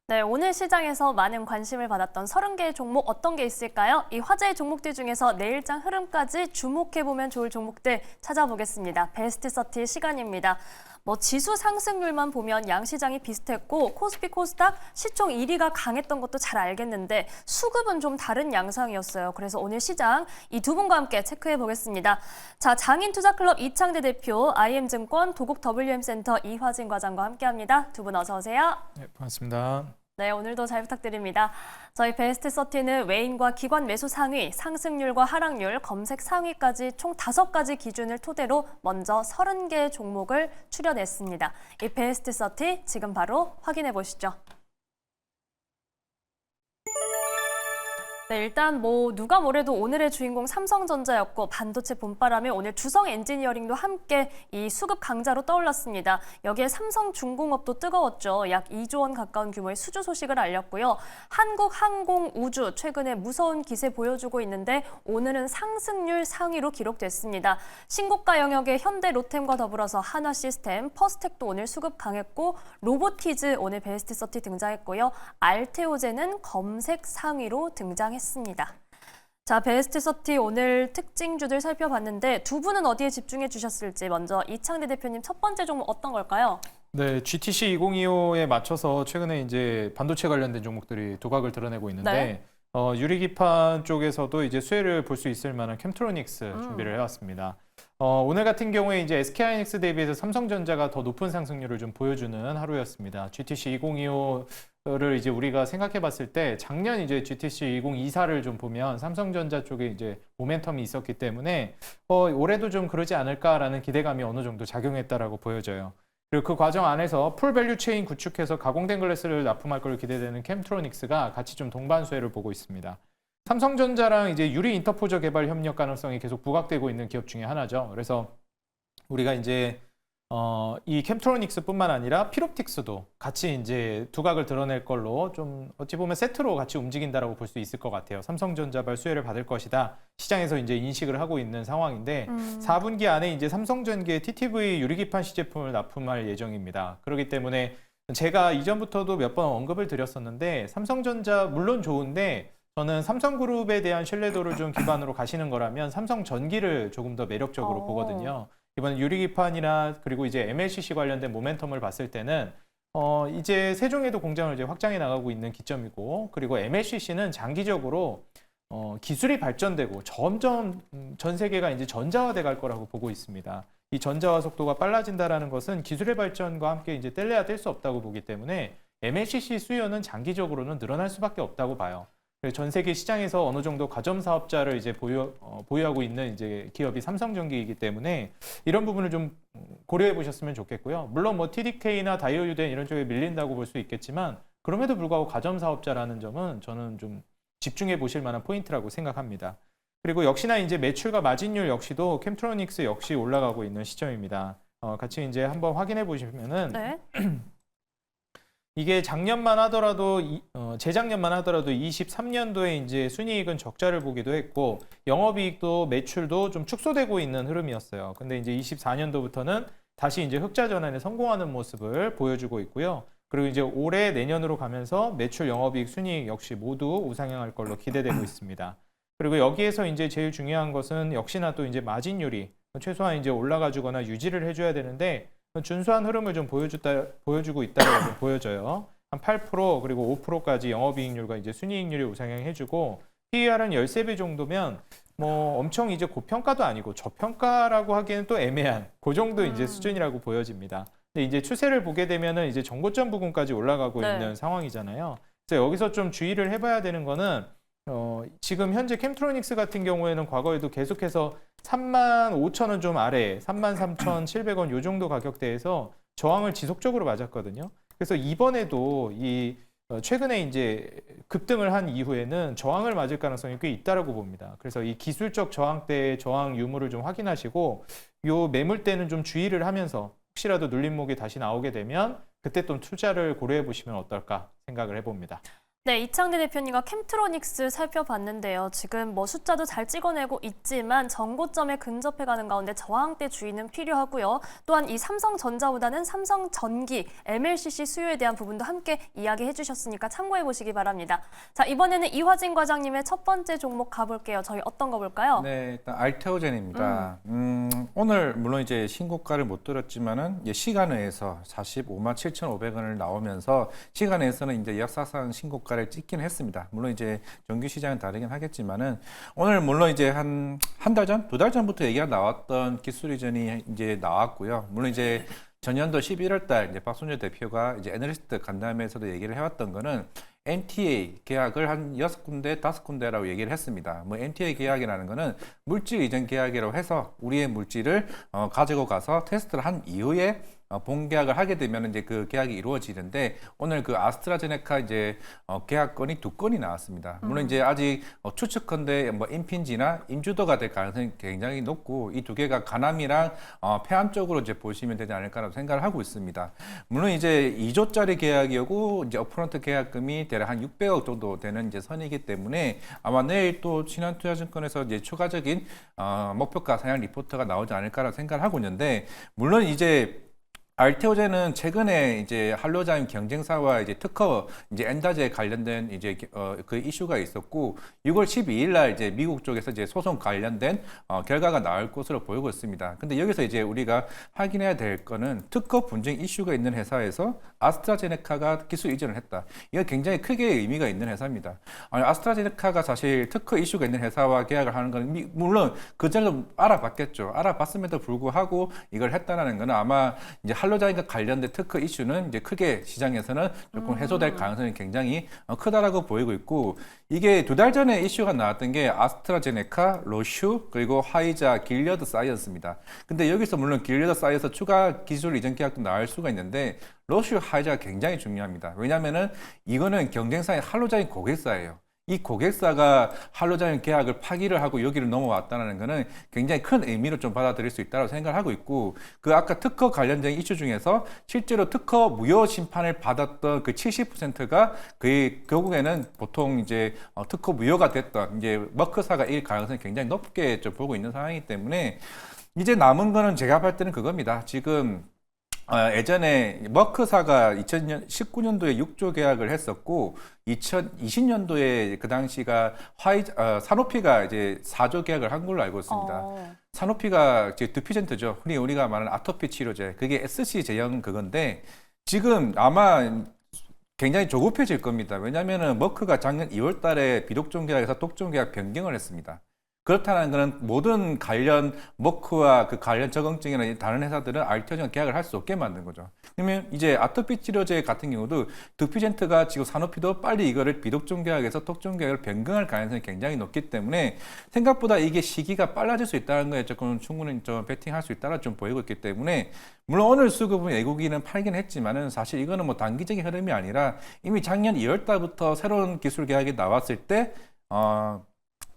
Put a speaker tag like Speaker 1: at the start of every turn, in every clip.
Speaker 1: 네, 오늘 시장에서 많은 관심을 받았던 30개의 종목 어떤 게 있을까요? 이 화제의 종목들 중에서 내일장 흐름까지 주목해보면 좋을 종목들 찾아보겠습니다. 베스트 30 시간입니다. 지수 상승률만 보면 양시장이 비슷했고 코스피 코스닥 시총 1위가 강했던 것도 잘 알겠는데 수급은 좀 다른 양상이었어요. 그래서 오늘 시장 이 두 분과 함께 체크해 보겠습니다. 자, 장인투자클럽 이창대 대표, IM증권 도국 WM센터 이화진 과장과 함께합니다. 두 분 어서 오세요.
Speaker 2: 네, 반갑습니다.
Speaker 1: 네, 오늘도 잘 부탁드립니다. 저희 베스트 30는 외인과 기관 매수 상위, 상승률과 하락률, 검색 상위까지 총 5가지 기준을 토대로 먼저 30개의 종목을 추려냈습니다. 이 베스트 30 지금 바로 확인해 보시죠. 네, 일단 누가 뭐래도 오늘의 주인공 삼성전자였고 반도체 봄바람에 오늘 두성 엔지니어링도 함께 이 수급 강자로 떠올랐습니다. 여기에 삼성중공업도 뜨거웠죠. 약 2조 원 가까운 규모의 수주 소식을 알렸고요. 한국항공우주 최근에 무서운 기세 보여주고 있는데 오늘은 상승률 상위로 기록됐습니다. 신고가 영역의 현대 로템과 더불어서 한화시스템, 퍼스텍도 오늘 수급 강했고 로보티즈 오늘 베스트 30 등장했고요. 알테오제는 검색 상위로 등장했습니다. 자, 베스트 30 오늘 특징주들 살펴봤는데 두 분은 어디에 집중해 주셨을지 먼저 이창대 대표님 첫 번째 종목 어떤 걸까요?
Speaker 2: 네, GTC 2025에 맞춰서 최근에 이제 반도체 관련된 종목들이 두각을 드러내고 있는데
Speaker 1: 네.
Speaker 2: 유리기판 쪽에서도 이제 수혜를 볼 수 있을 만한 캠트로닉스 준비를 해왔습니다. 오늘 같은 경우에 이제 SK하이닉스 대비해서 삼성전자가 더 높은 상승률을 좀 보여주는 하루였습니다. GTC 2025를 이제 우리가 생각해 봤을 때 작년 이제 GTC 2024를 좀 보면 삼성전자 쪽에 이제 모멘텀이 있었기 때문에 올해도 좀 그러지 않을까라는 기대감이 어느 정도 작용했다라고 보여져요. 그리고 그 과정 안에서 풀 밸류 체인 구축해서 가공된 글래스를 납품할 걸로 기대되는 캠트로닉스가 같이 좀 동반 수혜를 보고 있습니다. 삼성전자랑 이제 유리 인터포저 개발 협력 가능성이 계속 부각되고 있는 기업 중에 하나죠. 그래서 우리가 이제 이 캠트로닉스뿐만 아니라 피롭틱스도 같이 이제 두각을 드러낼 걸로 좀 어찌 보면 세트로 같이 움직인다라고 볼 수 있을 것 같아요. 삼성전자발 수혜를 받을 것이다. 시장에서 이제 인식을 하고 있는 상황인데 4분기 안에 이제 삼성전기의 TTV 유리기판 시제품을 납품할 예정입니다. 그렇기 때문에 제가 이전부터도 몇 번 언급을 드렸었는데 삼성전자 물론 좋은데 저는 삼성그룹에 대한 신뢰도를 좀 기반으로 가시는 거라면 삼성전기를 조금 더 매력적으로 보거든요. 이번 유리기판이나 그리고 이제 MLCC 관련된 모멘텀을 봤을 때는 이제 세종에도 공장을 이제 확장해 나가고 있는 기점이고 그리고 MLCC는 장기적으로 기술이 발전되고 점점 전 세계가 이제 전자화돼 갈 거라고 보고 있습니다. 이 전자화 속도가 빨라진다라는 것은 기술의 발전과 함께 이제 뗄래야 뗄 수 없다고 보기 때문에 MLCC 수요는 장기적으로는 늘어날 수밖에 없다고 봐요. 전 세계 시장에서 어느 정도 가점 사업자를 이제 보유하고 있는 이제 기업이 삼성전기이기 때문에 이런 부분을 좀 고려해 보셨으면 좋겠고요. 물론 TDK나 다이오유덴 이런 쪽에 밀린다고 볼 수 있겠지만 그럼에도 불구하고 가점 사업자라는 점은 저는 좀 집중해 보실 만한 포인트라고 생각합니다. 그리고 역시나 이제 매출과 마진율 역시도 캠트로닉스 역시 올라가고 있는 시점입니다. 같이 이제 한번 확인해 보시면은
Speaker 1: 네.
Speaker 2: 이게 작년만 하더라도 재작년만 하더라도 23년도에 이제 순이익은 적자를 보기도 했고 영업이익도 매출도 좀 축소되고 있는 흐름이었어요. 근데 이제 24년도부터는 다시 이제 흑자 전환에 성공하는 모습을 보여주고 있고요. 그리고 이제 올해 내년으로 가면서 매출, 영업이익, 순이익 역시 모두 우상향할 걸로 기대되고 있습니다. 그리고 여기에서 이제 제일 중요한 것은 역시나 또 이제 마진율이 최소한 이제 올라가주거나 유지를 해줘야 되는데 준수한 흐름을 좀 보여주고 있다고 보여져요. 한 8% 그리고 5%까지 영업이익률과 이제 순이익률이 우상향해주고 PER은 13배 정도면 엄청 이제 고평가도 아니고 저평가라고 하기에는 또 애매한 그 정도 이제 수준이라고 보여집니다. 근데 이제 추세를 보게 되면은 이제 정고점 부근까지 올라가고
Speaker 1: 네.
Speaker 2: 있는 상황이잖아요. 그래서 여기서 좀 주의를 해봐야 되는 거는 지금 현재 캠트로닉스 같은 경우에는 과거에도 계속해서 35,000원 좀 아래, 33,700원 요 정도 가격대에서 저항을 지속적으로 맞았거든요. 그래서 이번에도 최근에 이제 급등을 한 이후에는 저항을 맞을 가능성이 꽤 있다라고 봅니다. 그래서 이 기술적 저항대의 저항 유무를 좀 확인하시고 요 매물대는 좀 주의를 하면서 혹시라도 눌림목이 다시 나오게 되면 그때 또 투자를 고려해 보시면 어떨까 생각을 해봅니다.
Speaker 1: 네, 이창대 대표님과 캠트로닉스 살펴봤는데요. 지금 뭐 숫자도 잘 찍어내고 있지만 정고점에 근접해가는 가운데 저항대 주의는 필요하고요. 또한 이 삼성전자보다는 삼성전기, MLCC 수요에 대한 부분도 함께 이야기해 주셨으니까 참고해 보시기 바랍니다. 자, 이번에는 이화진 과장님의 첫 번째 종목 가볼게요. 저희 어떤 거 볼까요?
Speaker 3: 네, 일단 알테오젠입니다. 오늘 물론 이제 신고가를 못 뚫었지만은 이제 시간외에서 45만 7,500원을 나오면서 시간외에서는 이제 역사상 신고가를 찍긴 했습니다. 물론 이제 정규 시장은 다르긴 하겠지만은 오늘 물론 이제 한 달 전, 두 달 전부터 얘기가 나왔던 기술 이전이 이제 나왔고요. 물론 이제 전년도 11월 달 이제 박순재 대표가 이제 애널리스트 간담회에서도 얘기를 해왔던 거는 MTA 계약을 한 6군데, 5군데라고 얘기를 했습니다. 뭐 MTA 계약이라는 거는 물질 이전 계약이라고 해서 우리의 물질을 가지고 가서 테스트를 한 이후에 본계약을 하게 되면 이제 그 계약이 이루어지는데 오늘 그 아스트라제네카 이제 계약건이 2건이 나왔습니다. 물론 이제 아직 추측컨대 뭐 임핀지나 임주도가 될 가능성이 굉장히 높고 이 두 개가 가남이랑 폐암 쪽으로 이제 보시면 되지 않을까라고 생각을 하고 있습니다. 물론 이제 2조짜리 계약이고 이제 업프런트 계약금이 대략 한 600억 정도 되는 이제 선이기 때문에 아마 내일 또 신한투자증권에서 이제 추가적인 목표가 상향 리포트가 나오지 않을까라고 생각을 하고 있는데 물론 이제 알테오젠은 최근에 이제 한로자임 경쟁사와 이제 특허 이제 엔다제 관련된 이제 그 이슈가 있었고 6월 12일 날 이제 미국 쪽에서 이제 소송 관련된 결과가 나올 것으로 보이고 있습니다. 근데 여기서 이제 우리가 확인해야 될 거는 특허 분쟁 이슈가 있는 회사에서 아스트라제네카가 기술 이전을 했다. 이거 굉장히 크게 의미가 있는 회사입니다. 아니, 아스트라제네카가 사실 특허 이슈가 있는 회사와 계약을 하는 건 물론 그 전에도 알아봤겠죠. 알아봤음에도 불구하고 이걸 했다라는 거는 아마 이제 한로자임과 관련된 특허 이슈는 이제 크게 시장에서는 조금 해소될 가능성이 굉장히 크다라고 보이고 있고 이게 두 달 전에 이슈가 나왔던 게 아스트라제네카, 로슈 그리고 화이자, 길리어드 사이언스입니다. 근데 여기서 물론 길리어드 사이언스 추가 기술 이전 계약도 나올 수가 있는데 로슈, 화이자가 굉장히 중요합니다. 왜냐하면은 이거는 경쟁사인 한로자임 고객사예요. 이 고객사가 한로자임 계약을 파기를 하고 여기를 넘어왔다는 것은 굉장히 큰 의미로 좀 받아들일 수 있다고 생각을 하고 있고 그 아까 특허 관련된 이슈 중에서 실제로 특허 무효 심판을 받았던 그 70%가 그 결국에는 보통 이제 특허 무효가 됐던 이제 머크사가 일 가능성이 굉장히 높게 좀 보고 있는 상황이기 때문에 이제 남은 거는 제가 볼 때는 그겁니다. 지금 예전에 머크사가 2019년도에 6조 계약을 했었고 2020년도에 그 당시가 사노피가 이제 4조 계약을 한 걸로 알고 있습니다. 사노피가 이제 드피젠트죠. 흔히 우리가 말하는 아토피 치료제. 그게 SC 제형 그건데 지금 아마 굉장히 조급해질 겁니다. 왜냐하면은 머크가 작년 2월 달에 비독종 계약에서 독종 계약 변경을 했습니다. 그렇다는 것은 모든 관련 머크와 그 관련 적응증이나 다른 회사들은 알테오젠과 계약을 할 수 없게 만든 거죠. 그러면 이제 아토피 치료제 같은 경우도 드피젠트가 지금 사노피도 빨리 이거를 비독종 계약에서 독종 계약을 변경할 가능성이 굉장히 높기 때문에 생각보다 이게 시기가 빨라질 수 있다는 거에 조금 충분히 좀 베팅할 수 있다라 좀 보이고 있기 때문에 물론 오늘 수급은 외국인은 팔긴 했지만은 사실 이거는 뭐 단기적인 흐름이 아니라 이미 작년 2월 달부터 새로운 기술 계약이 나왔을 때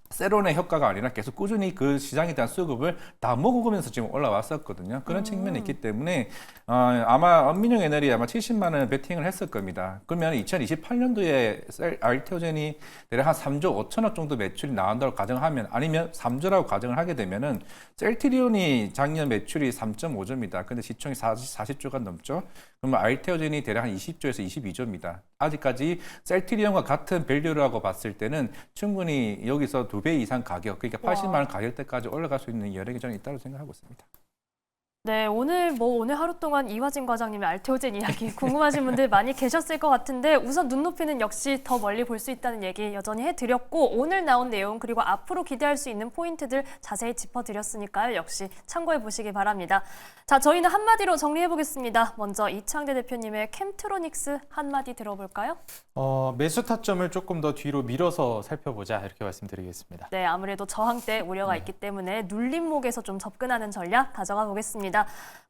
Speaker 3: 세론의 효과가 아니라 계속 꾸준히 그 시장에 대한 수급을 다 먹어가면서 지금 올라왔었거든요. 그런 측면이 있기 때문에 아마 엄민영 애널이 아마 70만 원 베팅을 했을 겁니다. 그러면 2028년도에 알테오젠이 대략 한 3조 5천억 정도 매출이 나온다고 가정하면 아니면 3조라고 가정을 하게 되면은 셀트리온이 작년 매출이 3.5조입니다. 근데 시총이 40조가 넘죠. 그러면 알테오젠이 대략 한 20조에서 22조입니다. 아직까지 셀트리온과 같은 밸류라고 봤을 때는 충분히 여기서 2배 이상 가격, 그러니까 80만 원 가격대까지 올라갈 수 있는 여력이 저는 있다고 생각하고 있습니다.
Speaker 1: 네, 오늘 하루 동안 이화진 과장님의 알테오젠 이야기 궁금하신 분들 많이 계셨을 것 같은데 우선 눈높이는 역시 더 멀리 볼 수 있다는 얘기 여전히 해드렸고 오늘 나온 내용 그리고 앞으로 기대할 수 있는 포인트들 자세히 짚어드렸으니까요. 역시 참고해 보시기 바랍니다. 자, 저희는 한마디로 정리해보겠습니다. 먼저 이창대 대표님의 캠트로닉스 한마디 들어볼까요?
Speaker 2: 매수 타점을 조금 더 뒤로 밀어서 살펴보자 이렇게 말씀드리겠습니다.
Speaker 1: 네, 아무래도 저항대 우려가 있기 때문에 눌림목에서 좀 접근하는 전략 가져가 보겠습니다.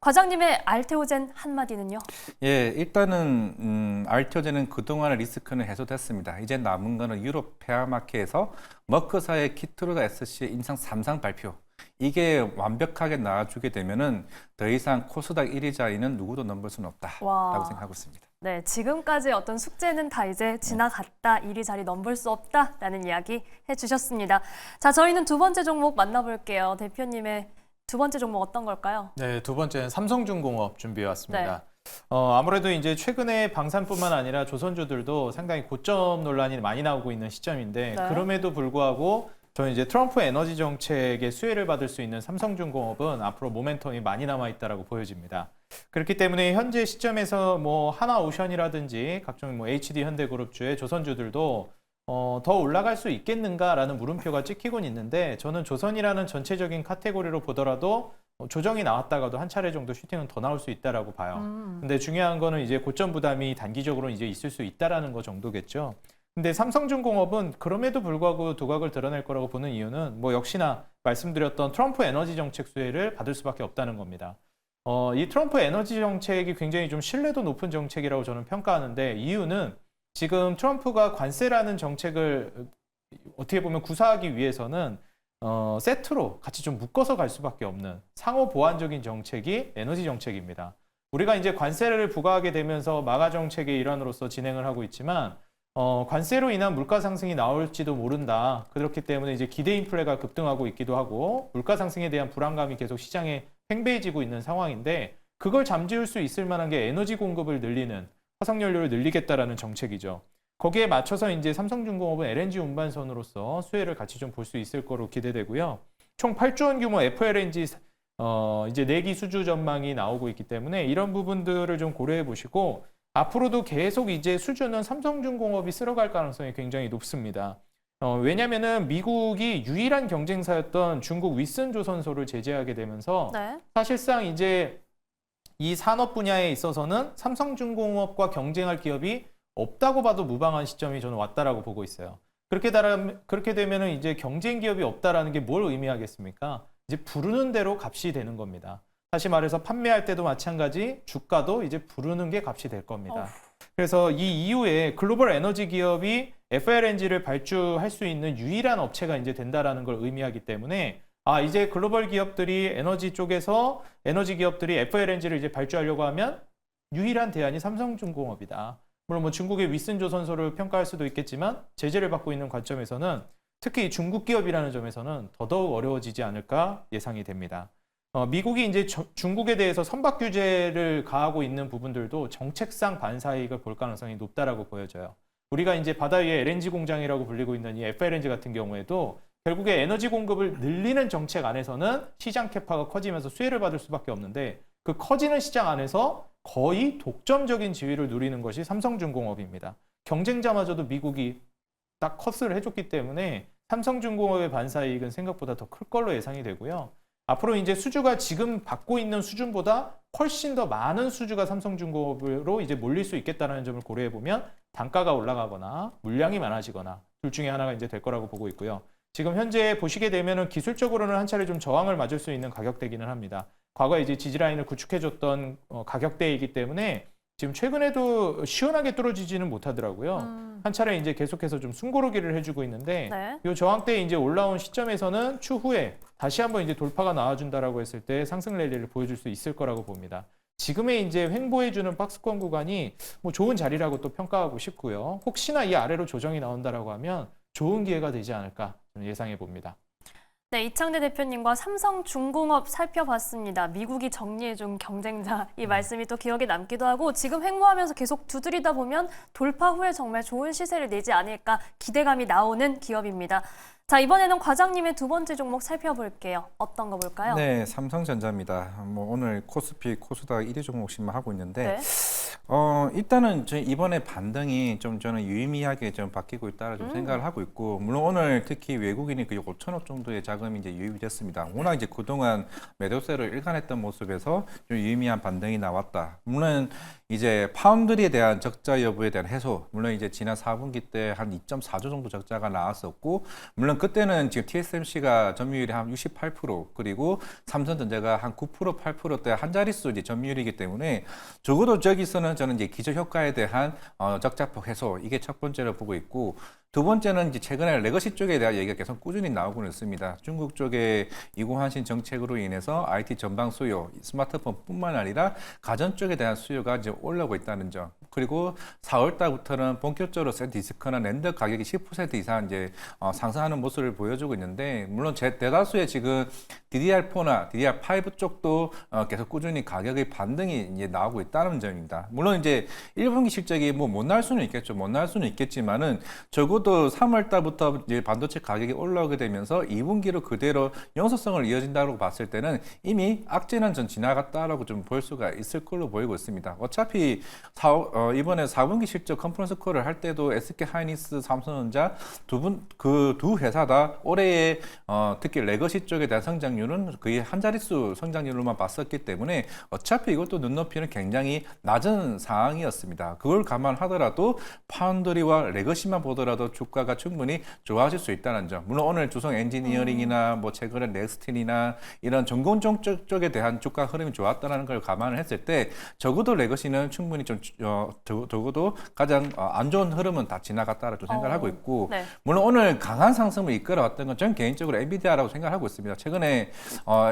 Speaker 1: 과장님의 알테오젠 한마디는요?
Speaker 3: 예, 일단은 알테오젠은 그동안의 리스크는 해소됐습니다. 이제 남은 거는 유럽 페어마켓에서 머크사의 키트루다 SC의 인상 3상 발표. 이게 완벽하게 나와주게 되면은 더 이상 코스닥 1위 자리는 누구도 넘볼 수는 없다라고 생각하고 있습니다.
Speaker 1: 네, 지금까지 어떤 숙제는 다 이제 지나갔다, 일이 자리 넘볼 수 없다라는 이야기 해주셨습니다. 자, 저희는 두 번째 종목 만나볼게요. 대표님의 두 번째 종목 어떤 걸까요?
Speaker 2: 네, 두 번째는 삼성중공업 준비해 왔습니다. 아무래도 이제 최근에 방산뿐만 아니라 조선주들도 상당히 고점 논란이 많이 나오고 있는 시점인데
Speaker 1: 네.
Speaker 2: 그럼에도 불구하고 저는 이제 트럼프 에너지 정책의 수혜를 받을 수 있는 삼성중공업은 앞으로 모멘텀이 많이 남아 있다라고 보여집니다. 그렇기 때문에 현재 시점에서 뭐 하나오션이라든지 각종 뭐 HD 현대그룹주의 조선주들도 더 올라갈 수 있겠는가라는 물음표가 찍히곤 있는데 저는 조선이라는 전체적인 카테고리로 보더라도 조정이 나왔다가도 한 차례 정도 슈팅은 더 나올 수 있다라고 봐요. 근데 중요한 거는 이제 고점 부담이 단기적으로 이제 있을 수 있다라는 거 정도겠죠. 근데 삼성중공업은 그럼에도 불구하고 두각을 드러낼 거라고 보는 이유는 뭐 역시나 말씀드렸던 트럼프 에너지 정책 수혜를 받을 수밖에 없다는 겁니다. 이 트럼프 에너지 정책이 굉장히 좀 신뢰도 높은 정책이라고 저는 평가하는데 이유는 지금 트럼프가 관세라는 정책을 어떻게 보면 구사하기 위해서는 세트로 같이 좀 묶어서 갈 수밖에 없는 상호 보완적인 정책이 에너지 정책입니다. 우리가 이제 관세를 부과하게 되면서 마가 정책의 일환으로서 진행을 하고 있지만 관세로 인한 물가 상승이 나올지도 모른다. 그렇기 때문에 이제 기대 인플레가 급등하고 있기도 하고 물가 상승에 대한 불안감이 계속 시장에 팽배해지고 있는 상황인데 그걸 잠재울 수 있을 만한 게 에너지 공급을 늘리는 화석연료를 늘리겠다라는 정책이죠. 거기에 맞춰서 이제 삼성중공업은 LNG 운반선으로서 수혜를 같이 좀 볼 수 있을 거로 기대되고요. 총 8조 원 규모 FLNG 이제 내기 수주 전망이 나오고 있기 때문에 이런 부분들을 좀 고려해 보시고 앞으로도 계속 이제 수주는 삼성중공업이 쓸어갈 가능성이 굉장히 높습니다. 왜냐면은 미국이 유일한 경쟁사였던 중국 윗선조선소를 제재하게 되면서
Speaker 1: 네.
Speaker 2: 사실상 이제 이 산업 분야에 있어서는 삼성중공업과 경쟁할 기업이 없다고 봐도 무방한 시점이 저는 왔다라고 보고 있어요. 그렇게 되면은 이제 경쟁 기업이 없다라는 게 뭘 의미하겠습니까? 이제 부르는 대로 값이 되는 겁니다. 다시 말해서 판매할 때도 마찬가지 주가도 이제 부르는 게 값이 될 겁니다. 그래서 이 이후에 글로벌 에너지 기업이 FLNG를 발주할 수 있는 유일한 업체가 이제 된다라는 걸 의미하기 때문에 이제 글로벌 기업들이 에너지 쪽에서 에너지 기업들이 FLNG를 이제 발주하려고 하면 유일한 대안이 삼성중공업이다. 물론 뭐 중국의 윗선조선소를 평가할 수도 있겠지만 제재를 받고 있는 관점에서는 특히 중국 기업이라는 점에서는 더더욱 어려워지지 않을까 예상이 됩니다. 미국이 이제 중국에 대해서 선박 규제를 가하고 있는 부분들도 정책상 반사이익을 볼 가능성이 높다라고 보여져요. 우리가 이제 바다 위에 LNG 공장이라고 불리고 있는 이 FLNG 같은 경우에도 결국에 에너지 공급을 늘리는 정책 안에서는 시장 캐파가 커지면서 수혜를 받을 수밖에 없는데 그 커지는 시장 안에서 거의 독점적인 지위를 누리는 것이 삼성중공업입니다. 경쟁자마저도 미국이 딱 컷을 해줬기 때문에 삼성중공업의 반사이익은 생각보다 더 클 걸로 예상이 되고요. 앞으로 이제 수주가 지금 받고 있는 수준보다 훨씬 더 많은 수주가 삼성중공업으로 이제 몰릴 수 있겠다는 점을 고려해 보면 단가가 올라가거나 물량이 많아지거나 둘 중에 하나가 이제 될 거라고 보고 있고요. 지금 현재 보시게 되면은 기술적으로는 한 차례 좀 저항을 맞을 수 있는 가격대기는 합니다. 과거에 이제 지지라인을 구축해줬던 가격대이기 때문에 지금 최근에도 시원하게 뚫어지지는 못하더라고요. 한 차례 이제 계속해서 좀 숨고르기를 해주고 있는데
Speaker 1: 네.
Speaker 2: 이 저항대 이제 올라온 시점에서는 추후에 다시 한번 이제 돌파가 나와준다라고 했을 때 상승 랠리를 보여줄 수 있을 거라고 봅니다. 지금의 이제 횡보해주는 박스권 구간이 뭐 좋은 자리라고 또 평가하고 싶고요. 혹시나 이 아래로 조정이 나온다라고 하면 좋은 기회가 되지 않을까 저는 예상해 봅니다.
Speaker 1: 네, 이창대 대표님과 삼성중공업 살펴봤습니다. 미국이 정리해준 경쟁자 이 말씀이 또 기억에 남기도 하고 지금 횡보하면서 계속 두드리다 보면 돌파 후에 정말 좋은 시세를 내지 않을까 기대감이 나오는 기업입니다. 자, 이번에는 과장님의 두 번째 종목 살펴볼게요. 어떤 거 볼까요?
Speaker 3: 네, 삼성전자입니다. 뭐 오늘 코스피, 코스닥 1위 종목씩만 하고 있는데
Speaker 1: 네.
Speaker 3: 일단은 저희 이번에 반등이 좀 저는 유의미하게 좀 바뀌고 있다라 좀 생각을 하고 있고, 물론 오늘 특히 외국인이 그 5천억 정도의 자금이 이제 유입이 됐습니다. 워낙 이제 그동안 매도세를 일관했던 모습에서 좀 유의미한 반등이 나왔다. 물론 이제 파운드리에 대한 적자 여부에 대한 해소, 물론 이제 지난 4분기 때 한 2.4조 정도 적자가 나왔었고, 물론 그때는 지금 TSMC가 점유율이 한 68% 그리고 삼성전자가 한 9%, 8%대 한 자릿수 이제 점유율이기 때문에 적어도 저기서는 저는 이제 기저 효과에 대한 적자폭 해소 이게 첫 번째로 보고 있고 두 번째는 이제 최근에 레거시 쪽에 대한 얘기가 계속 꾸준히 나오고는 있습니다. 중국 쪽의 이공환신 정책으로 인해서 IT 전방 수요, 스마트폰뿐만 아니라 가전 쪽에 대한 수요가 이제 올라오고 있다는 점. 그리고 4월 달부터는 본격적으로 SanDisk나 랜더 가격이 10% 이상 이제 상승하는 모습을 보여주고 있는데 물론 대다수의 지금 DDR4나 DDR5 쪽도 계속 꾸준히 가격의 반등이 이제 나오고 있다는 점입니다. 물론 이제 1분기 실적이 뭐 못 나올 수는 있겠죠. 못 나올 수는 있겠지만은 적어도 3월 달부터 이제 반도체 가격이 올라오게 되면서 2분기로 그대로 영속성을 이어진다고 봤을 때는 이미 악재는 전 지나갔다라고 좀 볼 수가 있을 걸로 보이고 있습니다. 어차피 이번에 4분기 실적 컨퍼런스 콜을 할 때도 SK 하이닉스, 삼성전자 그 두 회사 다 올해의 특히 레거시 쪽에 대한 성장률은 거의 한 자릿수 성장률로만 봤었기 때문에 어차피 이것도 눈높이는 굉장히 낮은 상황이었습니다. 그걸 감안하더라도 파운드리와 레거시만 보더라도 주가가 충분히 좋아질 수 있다는 점. 물론 오늘 주성 엔지니어링이나 뭐 최근에 넥스틴이나 이런 전공종 쪽에 대한 주가 흐름이 좋았다는 걸 감안을 했을 때 적어도 레거시는 충분히 좀 적어도 가장 안 좋은 흐름은 다 지나갔다라고 생각을 하고 있고
Speaker 1: 네.
Speaker 3: 물론 오늘 강한 상승을 이끌어왔던 건 저는 개인적으로 엔비디아라고 생각하고 있습니다. 최근에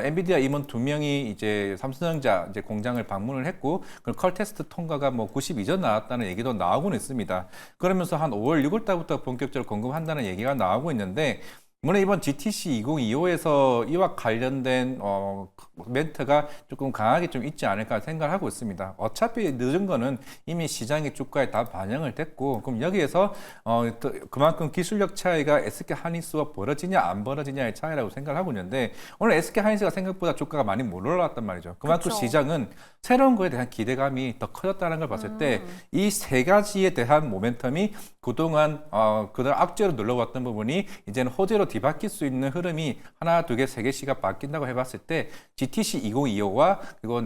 Speaker 3: 엔비디아 임원 2명이 이제 삼성전자 이제 공장을 방문을 했고 그 컬 테스트 통과가 뭐 92전 나왔다는 얘기도 나오고는 있습니다. 그러면서 한 5월 6월 달부터 본격적으로 공급한다는 얘기가 나오고 있는데 물론 이번 GTC 2025에서 이와 관련된 멘트가 조금 강하게 좀 있지 않을까 생각을 하고 있습니다. 어차피 늦은 거는 이미 시장의 주가에 다 반영을 됐고 그럼 여기에서 그만큼 기술력 차이가 SK 하이닉스와 벌어지냐 안 벌어지냐의 차이라고 생각을 하고 있는데 오늘 SK 하이닉스가 생각보다 주가가 많이 못 올라왔단 말이죠. 그만큼
Speaker 1: 그쵸.
Speaker 3: 시장은 새로운 거에 대한 기대감이 더 커졌다는 걸 봤을 때 이 세 가지에 대한 모멘텀이 그동안 그동안 악재로 눌러왔던 부분이 이제는 호재로 뒤바뀔 수 있는 흐름이 하나, 두 개, 세 개씩가 바뀐다고 해봤을 때 GTC 2025와 그리고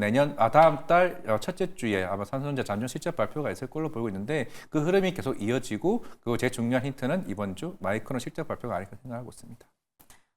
Speaker 3: 다음 달 첫째 주에 아마 삼성전자 잠정 실적 발표가 있을 걸로 보이고 있는데 그 흐름이 계속 이어지고 그리고 제일 중요한 힌트는 이번 주 마이크론 실적 발표가 아닐까 생각하고 있습니다.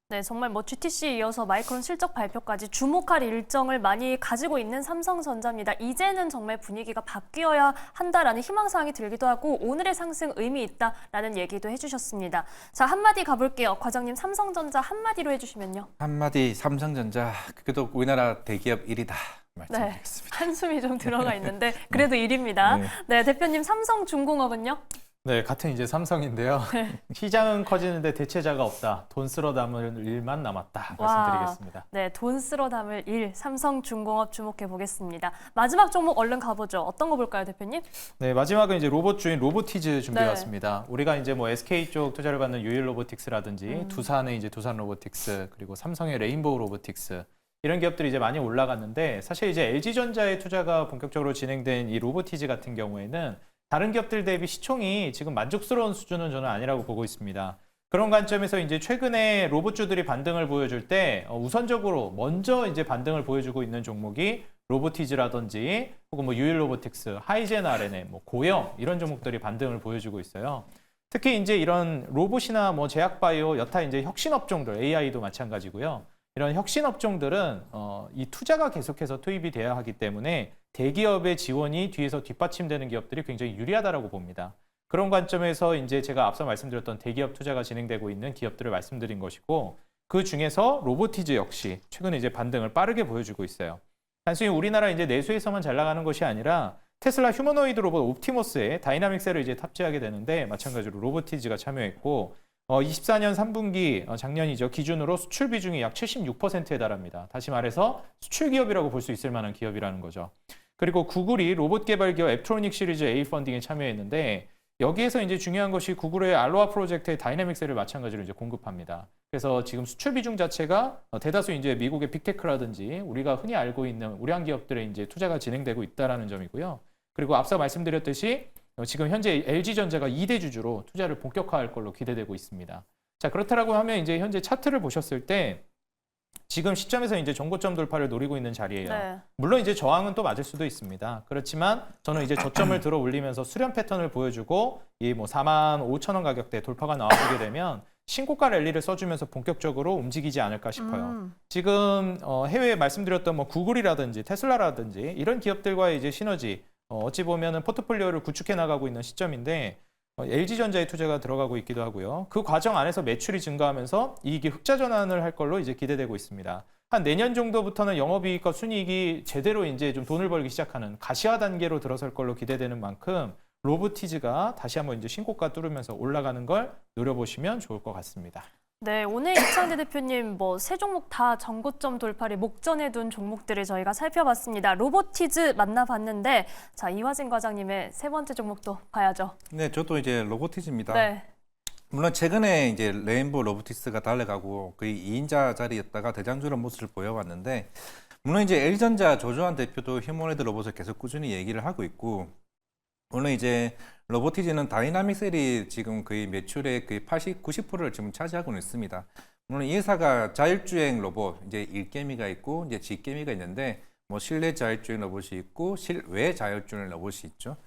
Speaker 1: 네, 정말 뭐 GTC에 이어서 마이크론 실적 발표까지 주목할 일정을 많이 가지고 있는 삼성전자입니다. 이제는 정말 분위기가 바뀌어야 한다라는 희망사항이 들기도 하고 오늘의 상승 의미 있다라는 얘기도 해주셨습니다. 자, 한마디 가볼게요. 과장님, 삼성전자 한마디로 해주시면요.
Speaker 3: 한마디 삼성전자 그래도 우리나라 대기업 1위다. 말씀드리겠습니다.
Speaker 1: 한숨이 좀 들어가 있는데 그래도 1위입니다.
Speaker 3: 네.
Speaker 1: 네, 대표님 삼성중공업은요?
Speaker 2: 네, 같은 이제 삼성인데요. 시장은 커지는데 대체자가 없다. 돈 쓸어 담을 일만 남았다. 말씀드리겠습니다.
Speaker 1: 네, 돈 쓸어 담을 일, 삼성중공업 주목해 보겠습니다. 마지막 종목 얼른 가보죠. 어떤 거 볼까요, 대표님?
Speaker 2: 네, 마지막은 이제 로봇 주인 로보티즈 준비해
Speaker 1: 네.
Speaker 2: 왔습니다. 우리가 이제 뭐 SK 쪽 투자를 받는 유일 로보틱스라든지 두산의 이제 두산 로보틱스 그리고 삼성의 레인보우 로보틱스 이런 기업들이 이제 많이 올라갔는데 사실 이제 LG전자의 투자가 본격적으로 진행된 이 로보티즈 같은 경우에는 다른 기업들 대비 시총이 지금 만족스러운 수준은 저는 아니라고 보고 있습니다. 그런 관점에서 이제 최근에 로봇주들이 반등을 보여줄 때 우선적으로 먼저 이제 반등을 보여주고 있는 종목이 로보티즈라든지 혹은 뭐 유일 로보틱스, 하이젠 RNA, 뭐 고영 이런 종목들이 반등을 보여주고 있어요. 특히 이제 이런 로봇이나 뭐 제약바이오 여타 이제 혁신 업종들 AI도 마찬가지고요. 이런 혁신 업종들은 이 투자가 계속해서 투입이 돼야 하기 때문에 대기업의 지원이 뒤에서 뒷받침되는 기업들이 굉장히 유리하다라고 봅니다. 그런 관점에서 이제 제가 앞서 말씀드렸던 대기업 투자가 진행되고 있는 기업들을 말씀드린 것이고 그 중에서 로보티즈 역시 최근에 이제 반등을 빠르게 보여주고 있어요. 단순히 우리나라 이제 내수에서만 잘 나가는 것이 아니라 테슬라 휴머노이드 로봇 옵티머스에 다이나믹 셀을 이제 탑재하게 되는데 마찬가지로 로보티즈가 참여했고 24년 3분기 작년이죠. 기준으로 수출 비중이 약 76%에 달합니다. 다시 말해서 수출 기업이라고 볼 수 있을 만한 기업이라는 거죠. 그리고 구글이 로봇 개발 기업 앱트로닉 시리즈 A 펀딩에 참여했는데 여기에서 이제 중요한 것이 구글의 알로하 프로젝트의 다이내믹 셀을 마찬가지로 이제 공급합니다. 그래서 지금 수출 비중 자체가 대다수 이제 미국의 빅테크라든지 우리가 흔히 알고 있는 우량 기업들의 이제 투자가 진행되고 있다라는 점이고요. 그리고 앞서 말씀드렸듯이 지금 현재 LG전자가 2대 주주로 투자를 본격화할 걸로 기대되고 있습니다. 자, 그렇다라고 하면 이제 현재 차트를 보셨을 때 지금 시점에서 이제 정고점 돌파를 노리고 있는 자리예요.
Speaker 1: 네.
Speaker 2: 물론 이제 저항은 또 맞을 수도 있습니다. 그렇지만 저는 이제 저점을 들어 올리면서 수렴 패턴을 보여주고 이 뭐 45,000원 가격대 돌파가 나와주게 되면 신고가 랠리를 써주면서 본격적으로 움직이지 않을까 싶어요. 지금 해외에 말씀드렸던 뭐 구글이라든지 테슬라라든지 이런 기업들과의 이제 시너지 어찌 보면은 포트폴리오를 구축해 나가고 있는 시점인데 LG전자에 투자가 들어가고 있기도 하고요. 그 과정 안에서 매출이 증가하면서 이익이 흑자 전환을 할 걸로 이제 기대되고 있습니다. 한 내년 정도부터는 영업이익과 순이익이 제대로 이제 좀 돈을 벌기 시작하는 가시화 단계로 들어설 걸로 기대되는 만큼 로보티즈가 다시 한번 이제 신고가 뚫으면서 올라가는 걸 노려보시면 좋을 것 같습니다.
Speaker 1: 네, 오늘 이창재 대표님 뭐 세 종목 다 전고점 돌파를 목전에 둔 종목들을 저희가 살펴봤습니다. 로보티즈 만나봤는데 자, 이화진 과장님의 세 번째 종목도 봐야죠.
Speaker 3: 네, 저도 이제 로보티즈입니다.
Speaker 1: 네.
Speaker 3: 물론 최근에 이제 레인보우 로보티스가 달려가고 거의 2인자 자리였다가 대장주로 모습을 보여왔는데, 물론 이제 LG전자 조조한 대표도 휴머노이드 로봇을 계속 꾸준히 얘기를 하고 있고, 물론 이제 로보티즈는 다이나믹 셀이 지금 거의 매출의 거의 80, 90%를 지금 차지하고 있습니다. 물론 이 회사가 자율주행 로봇, 이제 일개미가 있고 이제 직개미가 있는데, 뭐 실내 자율주행 로봇이 있고 실외 자율주행 로봇이 있죠.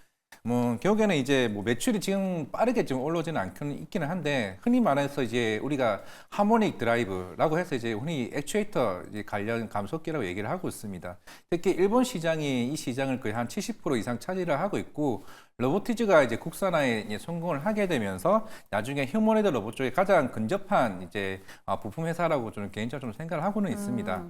Speaker 3: 뭐 결국에는 이제 뭐 매출이 지금 빠르게 지금 올라오지는 않기는 있기는 한데, 흔히 말해서 이제 우리가 하모닉 드라이브라고 해서 이제 흔히 액추에이터 이제 관련 감속기라고 얘기를 하고 있습니다. 특히 일본 시장이 이 시장을 거의 한 70% 이상 차지를 하고 있고, 로보티즈가 이제 국산화에 이제 성공을 하게 되면서 나중에 휴머노이드 로봇 쪽에 가장 근접한 이제 부품 회사라고 저는 개인적으로 좀 생각을 하고는 있습니다.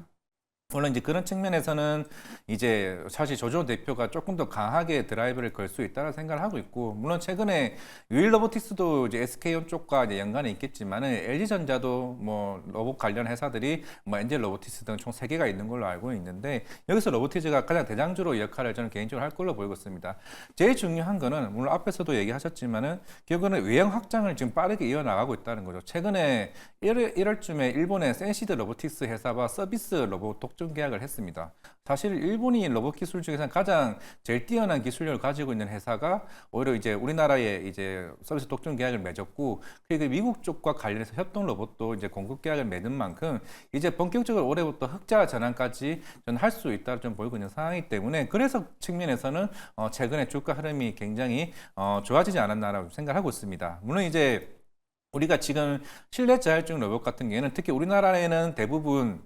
Speaker 3: 물론 이제 그런 측면에서는 이제 사실 조조 대표가 조금 더 강하게 드라이브를 걸 수 있다는 생각을 하고 있고, 물론 최근에 유일 로보티스도 이제 SK온 쪽과 이제 연관이 있겠지만은 LG전자도 뭐 로봇 관련 회사들이 뭐 엔젤 로보티스 등 총 3개가 있는 걸로 알고 있는데, 여기서 로보티즈가 가장 대장주로 역할을 저는 개인적으로 할 걸로 보이고 있습니다. 제일 중요한 거는 물론 앞에서도 얘기하셨지만은 결국은 외형 확장을 지금 빠르게 이어나가고 있다는 거죠. 최근에 1월쯤에 일본의 센시드 로보틱스 회사와 서비스 로봇 독점 계약을 했습니다. 사실 일본이 로봇 기술 중에서 가장 제일 뛰어난 기술력을 가지고 있는 회사가 오히려 이제 우리나라에 이제 서비스 독점 계약을 맺었고, 그리고 미국 쪽과 관련해서 협동 로봇도 이제 공급 계약을 맺은 만큼 이제 본격적으로 올해부터 흑자 전환까지 저는 할 수 있다고 좀 보이고 있는 상황이기 때문에, 그래서 측면에서는 최근에 주가 흐름이 굉장히 좋아지지 않았나라고 생각하고 있습니다. 물론 이제 우리가 지금 실내 자율주행 로봇 같은 경우에는 특히 우리나라에는 대부분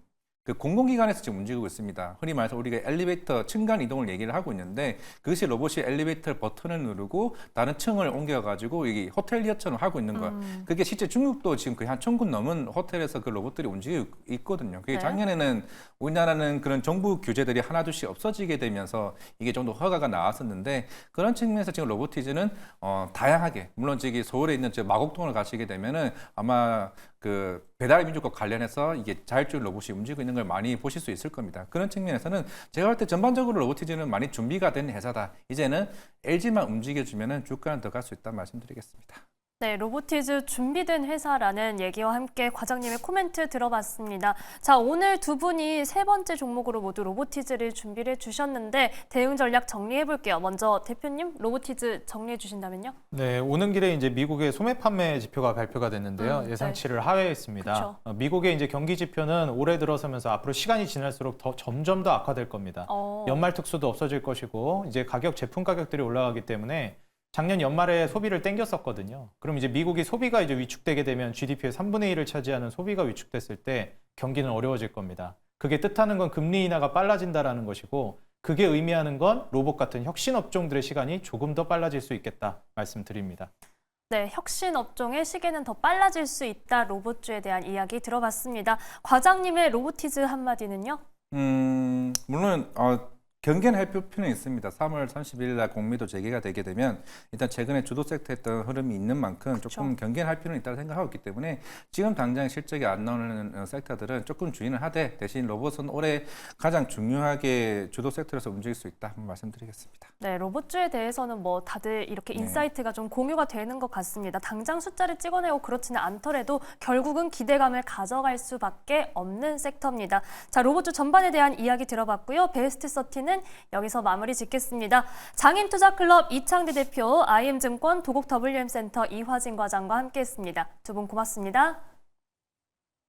Speaker 3: 그 공공기관에서 지금 움직이고 있습니다. 흔히 말해서 우리가 엘리베이터 층간 이동을 얘기를 하고 있는데, 그것이 로봇이 엘리베이터 버튼을 누르고 다른 층을 옮겨가지고 이게 호텔리어처럼 하고 있는 거예요. 그게 실제 중국도 지금 거의 한 1000곳 넘은 호텔에서 그 로봇들이 움직이고 있거든요. 그게
Speaker 1: 네.
Speaker 3: 작년에는 우리나라는 그런 정부 규제들이 하나둘씩 없어지게 되면서 이게 좀 더 허가가 나왔었는데, 그런 측면에서 지금 로보티즈는 다양하게, 물론 저기 서울에 있는 저 마곡동을 가시게 되면은 아마 그 배달 민족과 관련해서 이게 자율주행 로봇이 움직이고 있는 걸 많이 보실 수 있을 겁니다. 그런 측면에서는 제가 볼 때 전반적으로 로보티즈는 많이 준비가 된 회사다. 이제는 LG만 움직여주면은 주가는 더 갈 수 있다는 말씀드리겠습니다.
Speaker 1: 네, 로보티즈 준비된 회사라는 얘기와 함께 과장님의 코멘트 들어봤습니다. 자, 오늘 두 분이 세 번째 종목으로 모두 로보티즈를 준비를 해주셨는데 대응 전략 정리해 볼게요. 먼저 대표님, 로보티즈 정리해 주신다면요?
Speaker 2: 네, 오는 길에 이제 미국의 소매 판매 지표가 발표가 됐는데요. 예상치를 하회했습니다.
Speaker 1: 그쵸.
Speaker 2: 미국의 이제 경기 지표는 올해 들어서면서 앞으로 시간이 지날수록 점점 더 악화될 겁니다. 연말 특수도 없어질 것이고, 이제 제품 가격들이 올라가기 때문에 작년 연말에 소비를 땡겼었거든요. 그럼 이제 미국이 소비가 이제 위축되게 되면 GDP의 3분의 1을 차지하는 소비가 위축됐을 때 경기는 어려워질 겁니다. 그게 뜻하는 건 금리 인하가 빨라진다라는 것이고, 그게 의미하는 건 로봇 같은 혁신 업종들의 시간이 조금 더 빨라질 수 있겠다 말씀드립니다.
Speaker 1: 네, 혁신 업종의 시계는 더 빨라질 수 있다. 로봇주에 대한 이야기 들어봤습니다. 과장님의 로보티즈 한마디는요?
Speaker 3: 물론 경계는 할 필요는 있습니다. 3월 30일 날 공매도 재개가 되게 되면 일단 최근에 주도 섹터 했던 흐름이 있는 만큼 조금 경계는 할 필요는 있다고 생각하고 있기 때문에 지금 당장 실적이 안 나오는 섹터들은 조금 주의는 하되, 대신 로봇은 올해 가장 중요하게 주도 섹터에서 움직일 수 있다 한번 말씀드리겠습니다.
Speaker 1: 네, 로봇주에 대해서는 뭐 다들 이렇게 인사이트가 좀 공유가 되는 것 같습니다. 당장 숫자를 찍어내고 그렇지는 않더라도 결국은 기대감을 가져갈 수밖에 없는 섹터입니다. 자, 로봇주 전반에 대한 이야기 들어봤고요. 베스트 30는 여기서 마무리 짓겠습니다. 장인투자클럽 이창대 대표, IM증권 도곡 WM센터 이화진 과장과 함께했습니다. 두 분 고맙습니다.